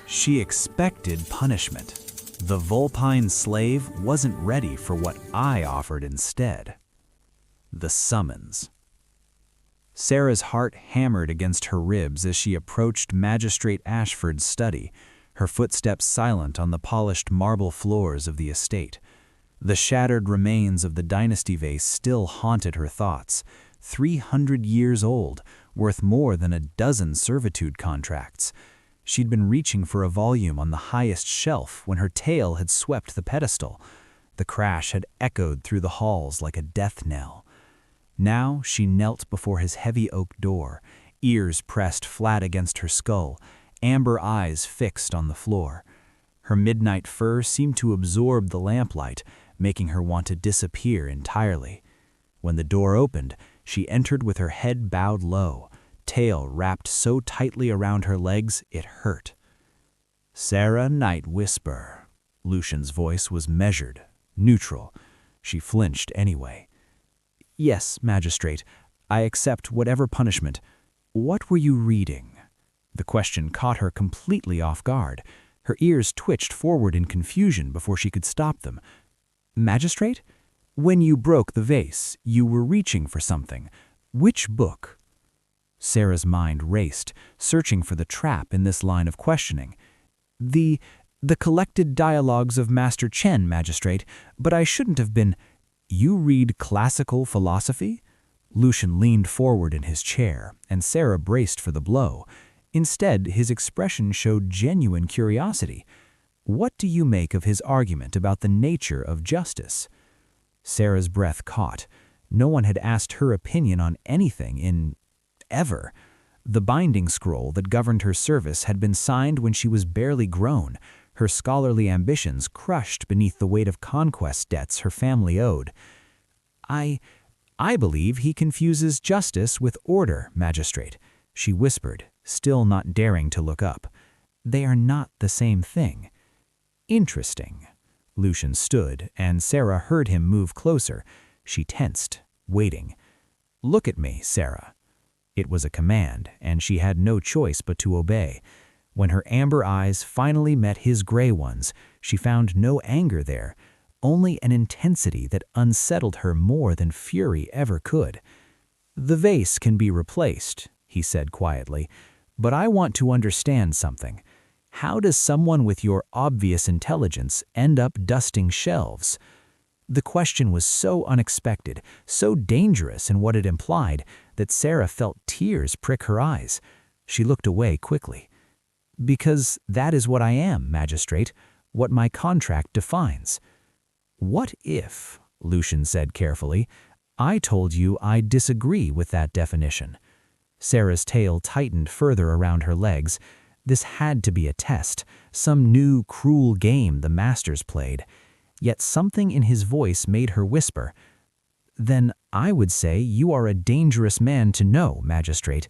She expected punishment. The Vulpine slave wasn't ready for what I offered instead. The summons. Sarah's heart hammered against her ribs as she approached Magistrate Ashford's study, her footsteps silent on the polished marble floors of the estate. The shattered remains of the dynasty vase still haunted her thoughts, 300 years old, worth more than a dozen servitude contracts. She'd been reaching for a volume on the highest shelf when her tail had swept the pedestal. The crash had echoed through the halls like a death knell. Now she knelt before his heavy oak door, ears pressed flat against her skull, amber eyes fixed on the floor. Her midnight fur seemed to absorb the lamplight, making her want to disappear entirely. When the door opened, she entered with her head bowed low, tail wrapped so tightly around her legs it hurt. "Sarah Night Whisper." Lucian's voice was measured, neutral. She flinched anyway. "Yes, Magistrate, I accept whatever punishment. What were you reading?" The question caught her completely off guard. Her ears twitched forward in confusion before she could stop them. "Magistrate? When you broke the vase, you were reaching for something. Which book?" Sarah's mind raced, searching for the trap in this line of questioning. The collected dialogues of Master Chen, Magistrate, but I shouldn't have been—" "You read classical philosophy?" Lucian leaned forward in his chair, and Sarah braced for the blow. Instead, his expression showed genuine curiosity. "What do you make of his argument about the nature of justice?" Sarah's breath caught. No one had asked her opinion on anything ever. The binding scroll that governed her service had been signed when she was barely grown, her scholarly ambitions crushed beneath the weight of conquest debts her family owed. I believe he confuses justice with order, Magistrate," she whispered, still not daring to look up. "They are not the same thing." "Interesting." Lucian stood, and Sarah heard him move closer. She tensed, waiting. "Look at me, Sarah." It was a command, and she had no choice but to obey. When her amber eyes finally met his gray ones, she found no anger there, only an intensity that unsettled her more than fury ever could. "The vase can be replaced," he said quietly, "but I want to understand something. How does someone with your obvious intelligence end up dusting shelves?" The question was so unexpected, so dangerous in what it implied, that Sarah felt tears prick her eyes. She looked away quickly. "Because that is what I am, Magistrate, what my contract defines." "What if," Lucian said carefully, "I told you I disagree with that definition?" Sarah's tail tightened further around her legs. This had to be a test, some new, cruel game the masters played. Yet something in his voice made her whisper, "Then I would say you are a dangerous man to know, Magistrate."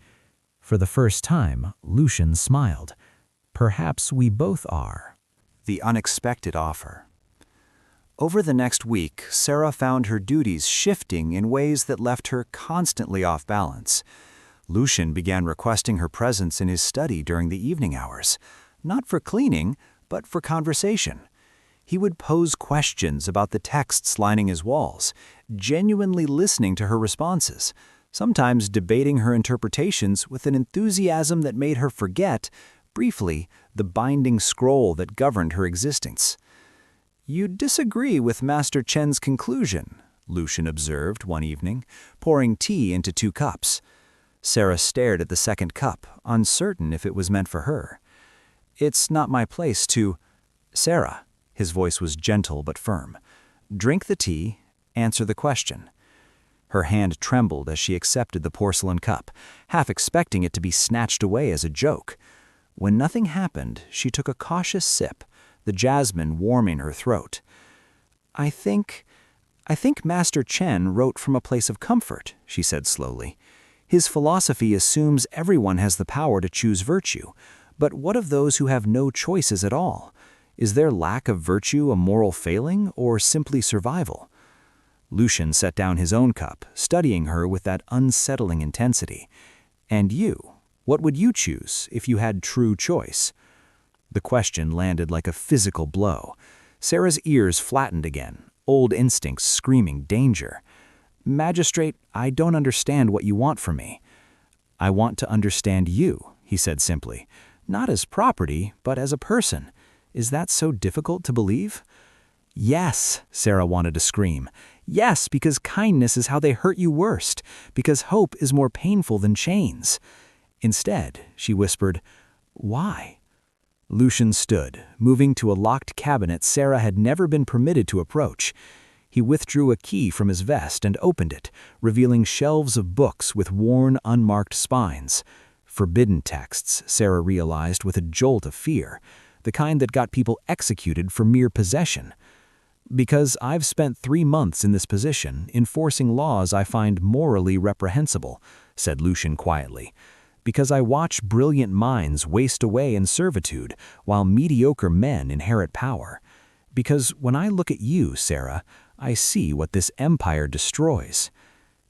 For the first time, Lucian smiled. "Perhaps we both are." The unexpected offer. Over the next week, Sarah found her duties shifting in ways that left her constantly off balance. Lucian began requesting her presence in his study during the evening hours, not for cleaning, but for conversation. He would pose questions about the texts lining his walls, genuinely listening to her responses, sometimes debating her interpretations with an enthusiasm that made her forget, briefly, the binding scroll that governed her existence. "You disagree with Master Chen's conclusion," Lucian observed one evening, pouring tea into 2 cups. Sarah stared at the second cup, uncertain if it was meant for her. "It's not my place to—" "Sarah," his voice was gentle but firm, "drink the tea, answer the question." Her hand trembled as she accepted the porcelain cup, half expecting it to be snatched away as a joke. When nothing happened, she took a cautious sip, the jasmine warming her throat. I think Master Chen wrote from a place of comfort," she said slowly. "His philosophy assumes everyone has the power to choose virtue, but what of those who have no choices at all? Is their lack of virtue a moral failing or simply survival?" Lucian set down his own cup, studying her with that unsettling intensity. "And you? What would you choose if you had true choice?" The question landed like a physical blow. Sarah's ears flattened again, old instincts screaming danger. "Magistrate, I don't understand what you want from me." "I want to understand you," he said simply. "Not as property, but as a person. Is that so difficult to believe?" "Yes," Sarah wanted to scream. "Yes, because kindness is how they hurt you worst, because hope is more painful than chains." Instead, she whispered, "Why?" Lucian stood, moving to a locked cabinet Sarah had never been permitted to approach. He withdrew a key from his vest and opened it, revealing shelves of books with worn, unmarked spines. Forbidden texts, Sarah realized with a jolt of fear, the kind that got people executed for mere possession. "Because I've spent 3 months in this position, enforcing laws I find morally reprehensible," said Lucian quietly. "Because I watch brilliant minds waste away in servitude, while mediocre men inherit power. Because when I look at you, Sarah, I see what this empire destroys."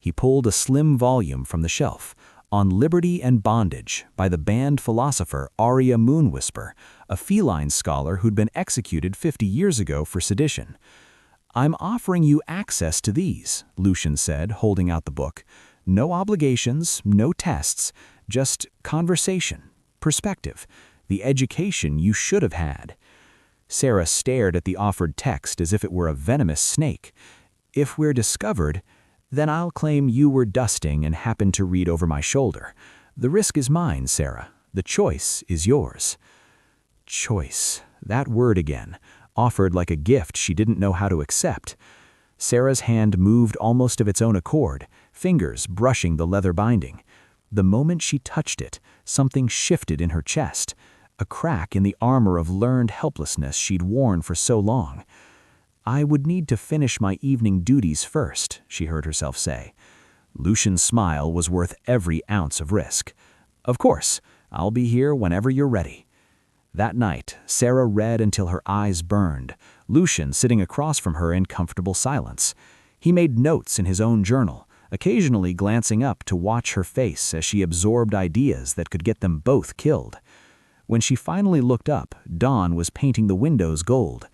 He pulled a slim volume from the shelf, On Liberty and Bondage, by the banned philosopher Arya Moonwhisper, a feline scholar who'd been executed 50 years ago for sedition. "I'm offering you access to these," Lucian said, holding out the book. "No obligations, no tests, just conversation, perspective, the education you should have had." Sarah stared at the offered text as if it were a venomous snake. "If we're discovered, then I'll claim you were dusting and happened to read over my shoulder. The risk is mine, Sarah. The choice is yours." Choice. That word again, offered like a gift she didn't know how to accept. Sarah's hand moved almost of its own accord, fingers brushing the leather binding. The moment she touched it, something shifted in her chest, a crack in the armor of learned helplessness she'd worn for so long. "I would need to finish my evening duties first," she heard herself say. Lucian's smile was worth every ounce of risk. "Of course, I'll be here whenever you're ready." That night, Sarah read until her eyes burned, Lucian sitting across from her in comfortable silence. He made notes in his own journal, occasionally glancing up to watch her face as she absorbed ideas that could get them both killed. When she finally looked up, dawn was painting the windows gold.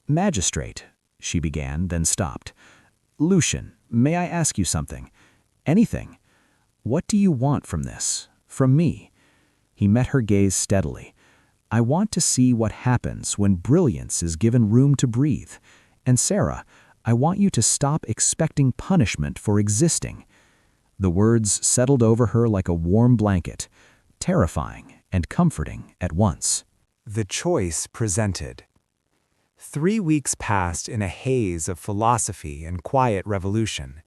"Magistrate," she began, then stopped. "Lucian, may I ask you something? Anything. What do you want from this? From me?" He met her gaze steadily. "I want to see what happens when brilliance is given room to breathe. And Sarah, I want you to stop expecting punishment for existing." The words settled over her like a warm blanket, terrifying and comforting at once. The choice presented. 3 weeks passed in a haze of philosophy and quiet revolution.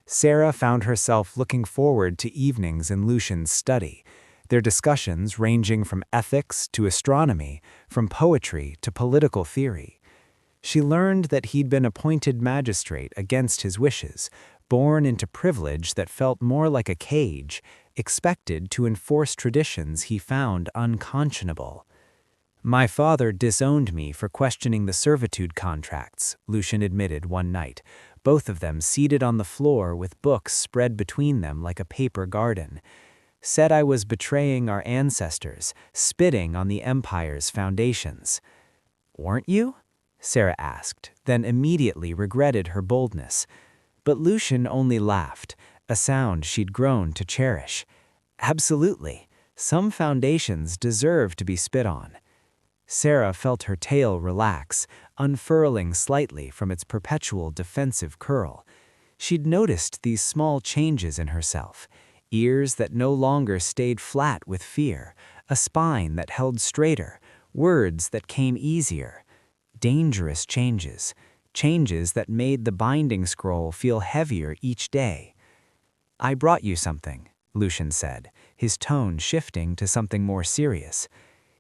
Sarah found herself looking forward to evenings in Lucian's study, their discussions ranging from ethics to astronomy, from poetry to political theory. She learned that he'd been appointed magistrate against his wishes, born into privilege that felt more like a cage, expected to enforce traditions he found unconscionable. "My father disowned me for questioning the servitude contracts," Lucian admitted one night, both of them seated on the floor with books spread between them like a paper garden. "Said I was betraying our ancestors, spitting on the empire's foundations." "Weren't you?" Sarah asked, then immediately regretted her boldness. But Lucian only laughed, a sound she'd grown to cherish. "Absolutely. Some foundations deserve to be spit on." Sarah felt her tail relax, unfurling slightly from its perpetual defensive curl. She'd noticed these small changes in herself, ears that no longer stayed flat with fear, a spine that held straighter, words that came easier. Dangerous changes, changes that made the binding scroll feel heavier each day. "I brought you something," Lucian said, his tone shifting to something more serious.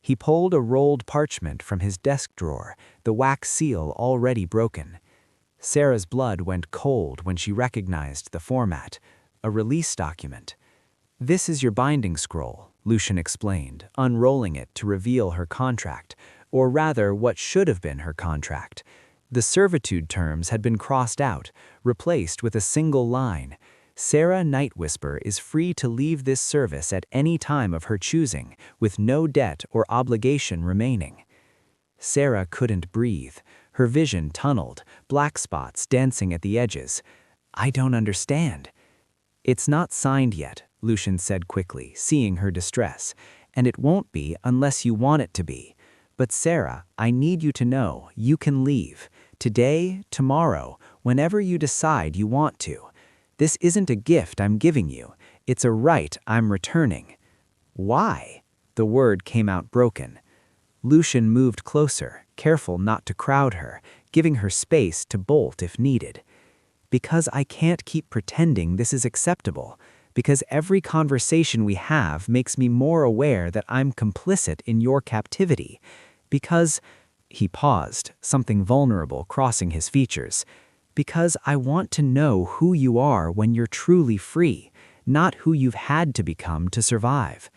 He pulled a rolled parchment from his desk drawer, the wax seal already broken. Sarah's blood went cold when she recognized the format, a release document. "This is your binding scroll," Lucian explained, unrolling it to reveal her contract, or rather what should have been her contract. The servitude terms had been crossed out, replaced with a single line. Sarah Night Whisper is free to leave this service at any time of her choosing, with no debt or obligation remaining. Sarah couldn't breathe. Her vision tunneled, black spots dancing at the edges. I don't understand. It's not signed yet, Lucian said quickly, seeing her distress, and it won't be unless you want it to be. But Sarah, I need you to know you can leave. Today, tomorrow, whenever you decide you want to. This isn't a gift I'm giving you. It's a right I'm returning. Why? The word came out broken. Lucian moved closer, careful not to crowd her, giving her space to bolt if needed. Because I can't keep pretending this is acceptable. Because every conversation we have makes me more aware that I'm complicit in your captivity. Because, he paused, something vulnerable crossing his features. Because I want to know who you are when you're truly free, not who you've had to become to survive.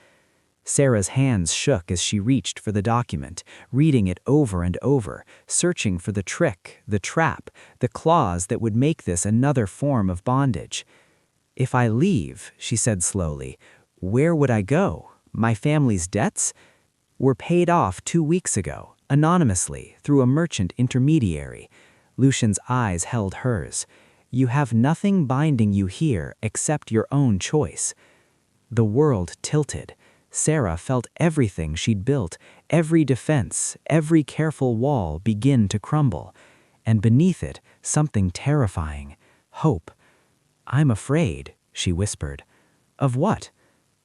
Sarah's hands shook as she reached for the document, reading it over and over, searching for the trick, the trap, the clause that would make this another form of bondage. If I leave, she said slowly, where would I go? My family's debts? Were paid off 2 weeks ago, anonymously, through a merchant intermediary. Lucian's eyes held hers. You have nothing binding you here except your own choice. The world tilted. Sarah felt everything she'd built, every defense, every careful wall begin to crumble. And beneath it, something terrifying. Hope. I'm afraid, she whispered. Of what?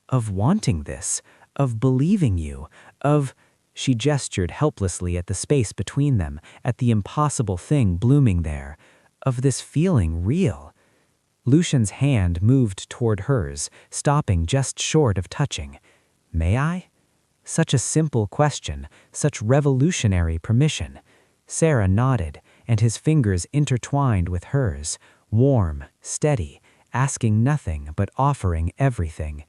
Of wanting this. Of believing you. Of... She gestured helplessly at the space between them, at the impossible thing blooming there. Of this feeling real. Lucian's hand moved toward hers, stopping just short of touching. May I? Such a simple question, such revolutionary permission. Sarah nodded, and his fingers intertwined with hers, warm, steady, asking nothing but offering everything.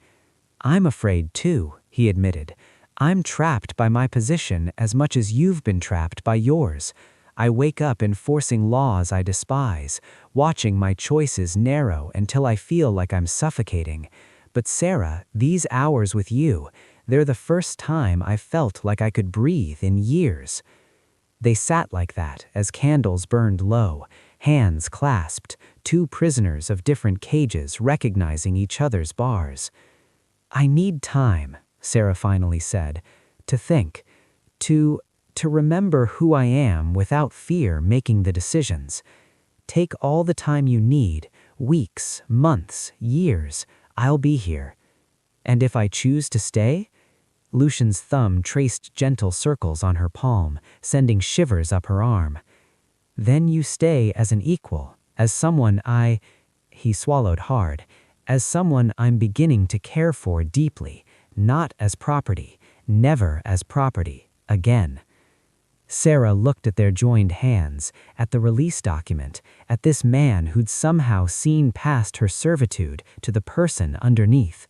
I'm afraid too, he admitted. I'm trapped by my position as much as you've been trapped by yours. I wake up enforcing laws I despise, watching my choices narrow until I feel like I'm suffocating. But Sarah, these hours with you, they're the first time I felt like I could breathe in years. They sat like that as candles burned low, hands clasped, two prisoners of different cages recognizing each other's bars. I need time, Sarah finally said, to think, to remember who I am without fear making the decisions. Take all the time you need, weeks, months, years. I'll be here. And if I choose to stay? Lucian's thumb traced gentle circles on her palm, sending shivers up her arm. Then you stay as an equal, as someone he swallowed hard, as someone I'm beginning to care for deeply, not as property, never as property, again. Sarah looked at their joined hands, at the release document, at this man who'd somehow seen past her servitude to the person underneath.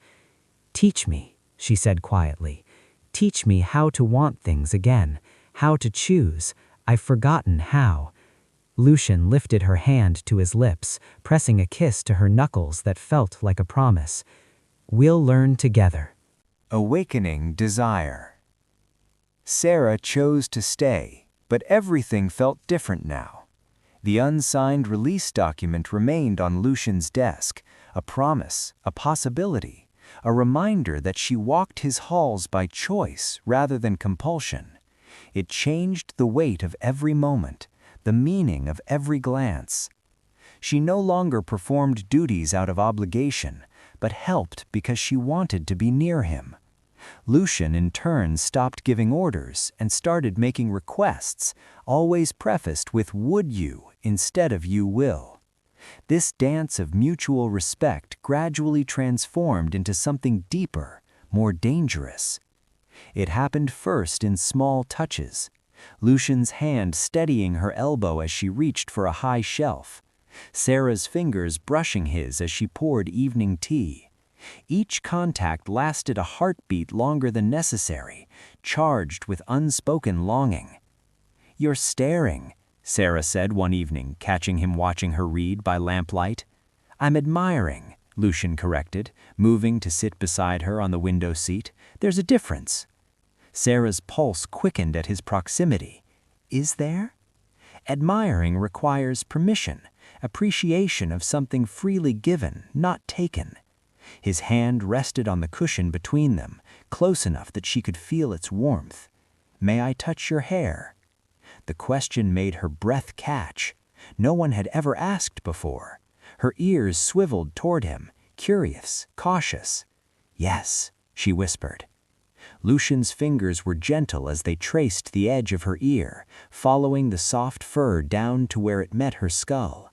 Teach me, she said quietly. Teach me how to want things again, how to choose. I've forgotten how. Lucian lifted her hand to his lips, pressing a kiss to her knuckles that felt like a promise. We'll learn together. Awakening desire. Sarah chose to stay, but everything felt different now. The unsigned release document remained on Lucian's desk, a promise, a possibility, a reminder that she walked his halls by choice rather than compulsion. It changed the weight of every moment, the meaning of every glance. She no longer performed duties out of obligation, but helped because she wanted to be near him. Lucian in turn stopped giving orders and started making requests, always prefaced with "would you" instead of "you will." This dance of mutual respect gradually transformed into something deeper, more dangerous. It happened first in small touches. Lucian's hand steadying her elbow as she reached for a high shelf. Sarah's fingers brushing his as she poured evening tea. Each contact lasted a heartbeat longer than necessary, charged with unspoken longing. "You're staring," Sarah said one evening, catching him watching her read by lamplight. "I'm admiring," Lucian corrected, moving to sit beside her on the window seat. "There's a difference." Sarah's pulse quickened at his proximity. "Is there?" Admiring requires permission, appreciation of something freely given, not taken. His hand rested on the cushion between them, close enough that she could feel its warmth. "May I touch your hair?" The question made her breath catch. No one had ever asked before. Her ears swiveled toward him, curious, cautious. "Yes," she whispered. Lucian's fingers were gentle as they traced the edge of her ear, following the soft fur down to where it met her skull.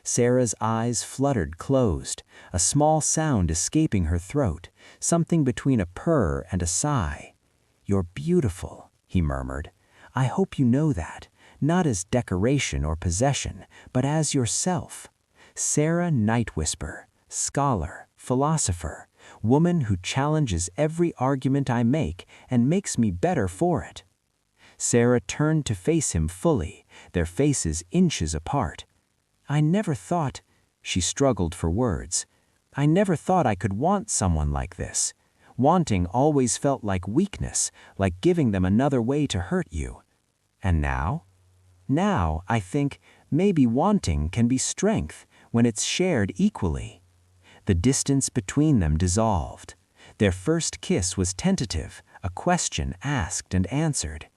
Sarah's eyes fluttered closed, a small sound escaping her throat, something between a purr and a sigh. "You're beautiful," he murmured. "I hope you know that, not as decoration or possession, but as yourself. Sarah Night Whisper, scholar, philosopher, woman who challenges every argument I make and makes me better for it." Sarah turned to face him fully, their faces inches apart. "I never thought," she struggled for words, "I never thought I could want someone like this. Wanting always felt like weakness, like giving them another way to hurt you. And now? Now, I think, maybe wanting can be strength when it's shared equally." The distance between them dissolved. Their first kiss was tentative, a question asked and answered.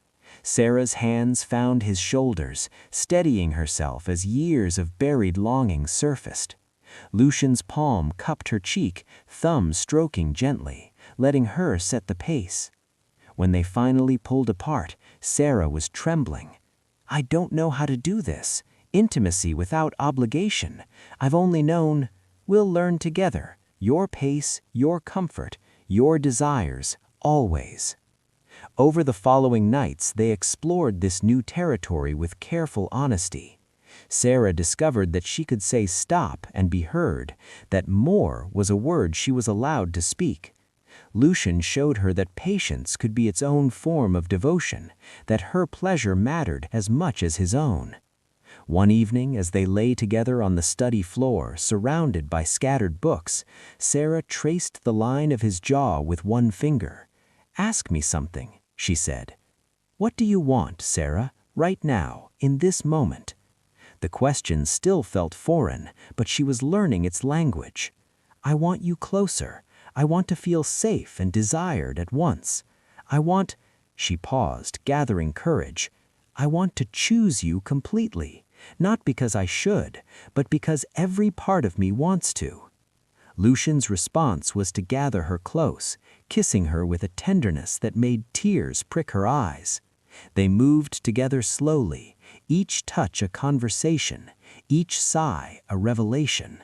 Sarah's hands found his shoulders, steadying herself as years of buried longing surfaced. Lucian's palm cupped her cheek, thumb stroking gently, letting her set the pace. When they finally pulled apart, Sarah was trembling. "I don't know how to do this. Intimacy without obligation. I've only known, we'll learn together. Your pace, your comfort, your desires, always." Over the following nights, they explored this new territory with careful honesty. Sarah discovered that she could say stop and be heard, that more was a word she was allowed to speak. Lucian showed her that patience could be its own form of devotion, that her pleasure mattered as much as his own. One evening, as they lay together on the study floor, surrounded by scattered books, Sarah traced the line of his jaw with one finger. "Ask me something," she said. "What do you want, Sarah, right now, in this moment?" The question still felt foreign, but she was learning its language. "I want you closer. I want to feel safe and desired at once. I want—" she paused, gathering courage. "I want to choose you completely, not because I should, but because every part of me wants to." Lucian's response was to gather her close, kissing her with a tenderness that made tears prick her eyes. They moved together slowly, each touch a conversation, each sigh a revelation.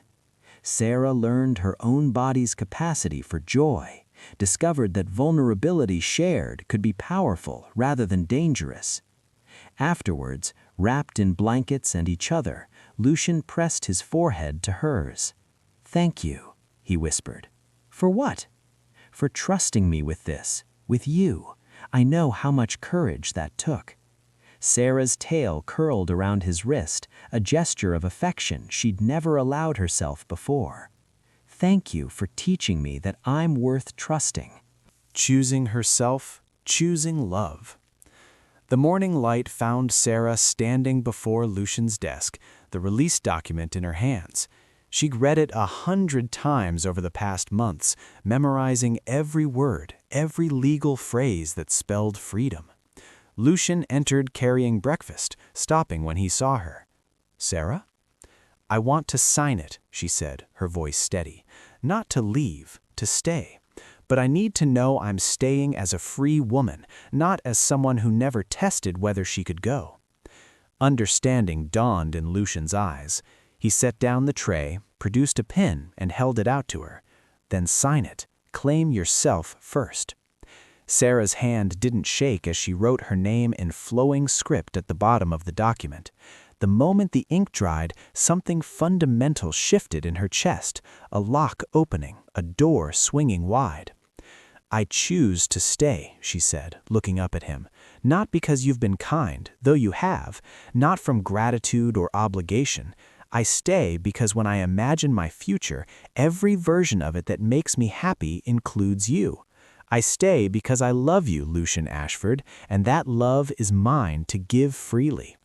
Sarah learned her own body's capacity for joy, discovered that vulnerability shared could be powerful rather than dangerous. Afterwards, wrapped in blankets and each other, Lucian pressed his forehead to hers. "Thank you," he whispered. "For what?" "For trusting me with this, with you. I know how much courage that took." Sarah's tail curled around his wrist, a gesture of affection she'd never allowed herself before. "Thank you for teaching me that I'm worth trusting." Choosing herself, choosing love. The morning light found Sarah standing before Lucian's desk, the release document in her hands. She'd read it 100 times over the past months, memorizing every word, every legal phrase that spelled freedom. Lucian entered carrying breakfast, stopping when he saw her. "Sarah?" "I want to sign it," she said, her voice steady. "Not to leave, to stay. But I need to know I'm staying as a free woman, not as someone who never tested whether she could go." Understanding dawned in Lucian's eyes. He set down the tray, produced a pen, and held it out to her. "Then sign it. Claim yourself first." Sarah's hand didn't shake as she wrote her name in flowing script at the bottom of the document. The moment the ink dried, something fundamental shifted in her chest, a lock opening, a door swinging wide. "I choose to stay," she said, looking up at him. "Not because you've been kind, though you have, not from gratitude or obligation. I stay because when I imagine my future, every version of it that makes me happy includes you. I stay because I love you, Lucian Ashford, and that love is mine to give freely."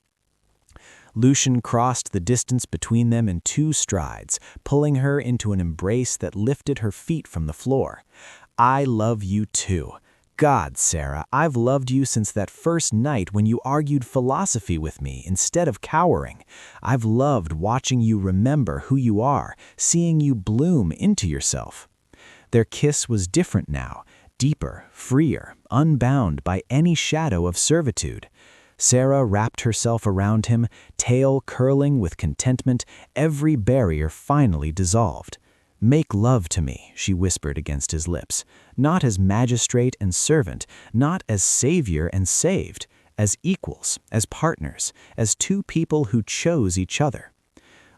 Lucian crossed the distance between them in 2 strides, pulling her into an embrace that lifted her feet from the floor. "I love you too. God, Sarah, I've loved you since that first night when you argued philosophy with me instead of cowering. I've loved watching you remember who you are, seeing you bloom into yourself." Their kiss was different now, deeper, freer, unbound by any shadow of servitude. Sarah wrapped herself around him, tail curling with contentment, every barrier finally dissolved. "Make love to me," she whispered against his lips, "not as magistrate and servant, not as savior and saved, as equals, as partners, as 2 people who chose each other."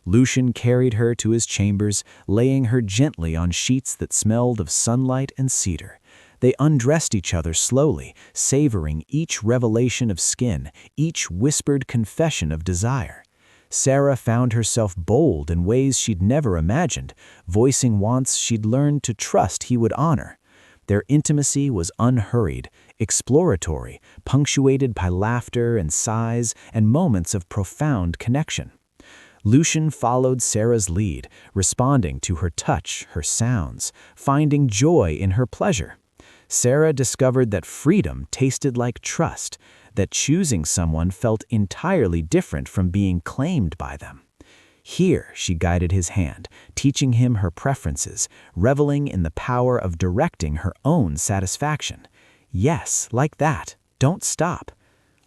Lucian carried her to his chambers, laying her gently on sheets that smelled of sunlight and cedar. They undressed each other slowly, savoring each revelation of skin, each whispered confession of desire. Sarah found herself bold in ways she'd never imagined, voicing wants she'd learned to trust he would honor. Their intimacy was unhurried, exploratory, punctuated by laughter and sighs and moments of profound connection. Lucian followed Sarah's lead, responding to her touch, her sounds, finding joy in her pleasure. Sarah discovered that freedom tasted like trust, that choosing someone felt entirely different from being claimed by them. Here she guided his hand, teaching him her preferences, reveling in the power of directing her own satisfaction. Yes, like that. Don't stop.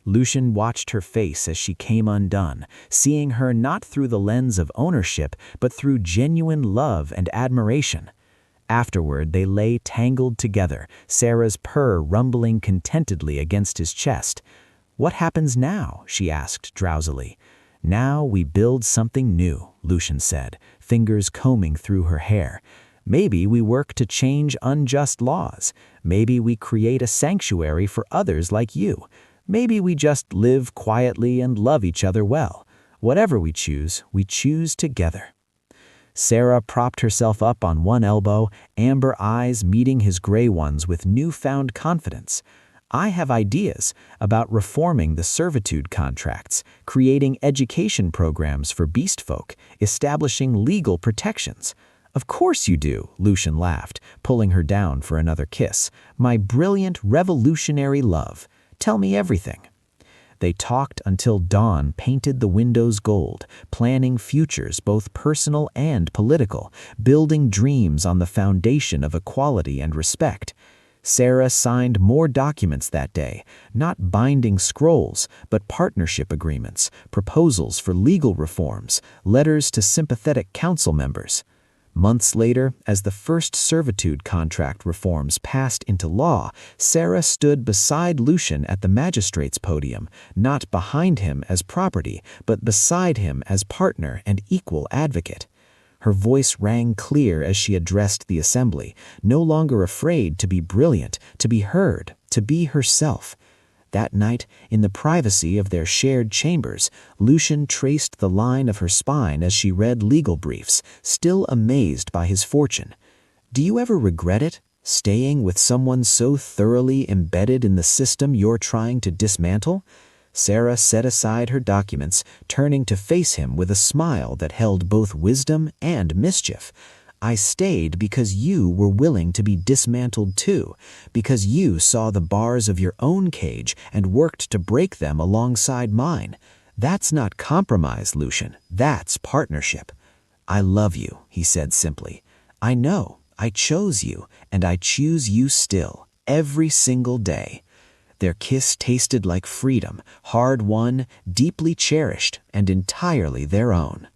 Lucian watched her face as she came undone, seeing her not through the lens of ownership, but through genuine love and admiration. Afterward, they lay tangled together, Sarah's purr rumbling contentedly against his chest. "What happens now?" she asked drowsily. "Now we build something new," Lucian said, fingers combing through her hair. "Maybe we work to change unjust laws. Maybe we create a sanctuary for others like you. Maybe we just live quietly and love each other well. Whatever we choose together." Sarah propped herself up on one elbow, amber eyes meeting his gray ones with newfound confidence. "I have ideas about reforming the servitude contracts, creating education programs for beast folk, establishing legal protections." "Of course you do," Lucian laughed, pulling her down for another kiss. "My brilliant, revolutionary love. Tell me everything." They talked until dawn painted the windows gold, planning futures both personal and political, building dreams on the foundation of equality and respect. Sarah signed more documents that day, not binding scrolls, but partnership agreements, proposals for legal reforms, letters to sympathetic council members. Months later, as the first servitude contract reforms passed into law, Sarah stood beside Lucian at the magistrate's podium, not behind him as property, but beside him as partner and equal advocate. Her voice rang clear as she addressed the assembly, no longer afraid to be brilliant, to be heard, to be herself. That night, in the privacy of their shared chambers, Lucian traced the line of her spine as she read legal briefs, still amazed by his fortune. "Do you ever regret it, staying with someone so thoroughly embedded in the system you're trying to dismantle?" Sarah set aside her documents, turning to face him with a smile that held both wisdom and mischief. "I stayed because you were willing to be dismantled too, because you saw the bars of your own cage and worked to break them alongside mine. That's not compromise, Lucian. That's partnership." "I love you," he said simply. "I know. I chose you, and I choose you still, every single day." Their kiss tasted like freedom, hard-won, deeply cherished, and entirely their own.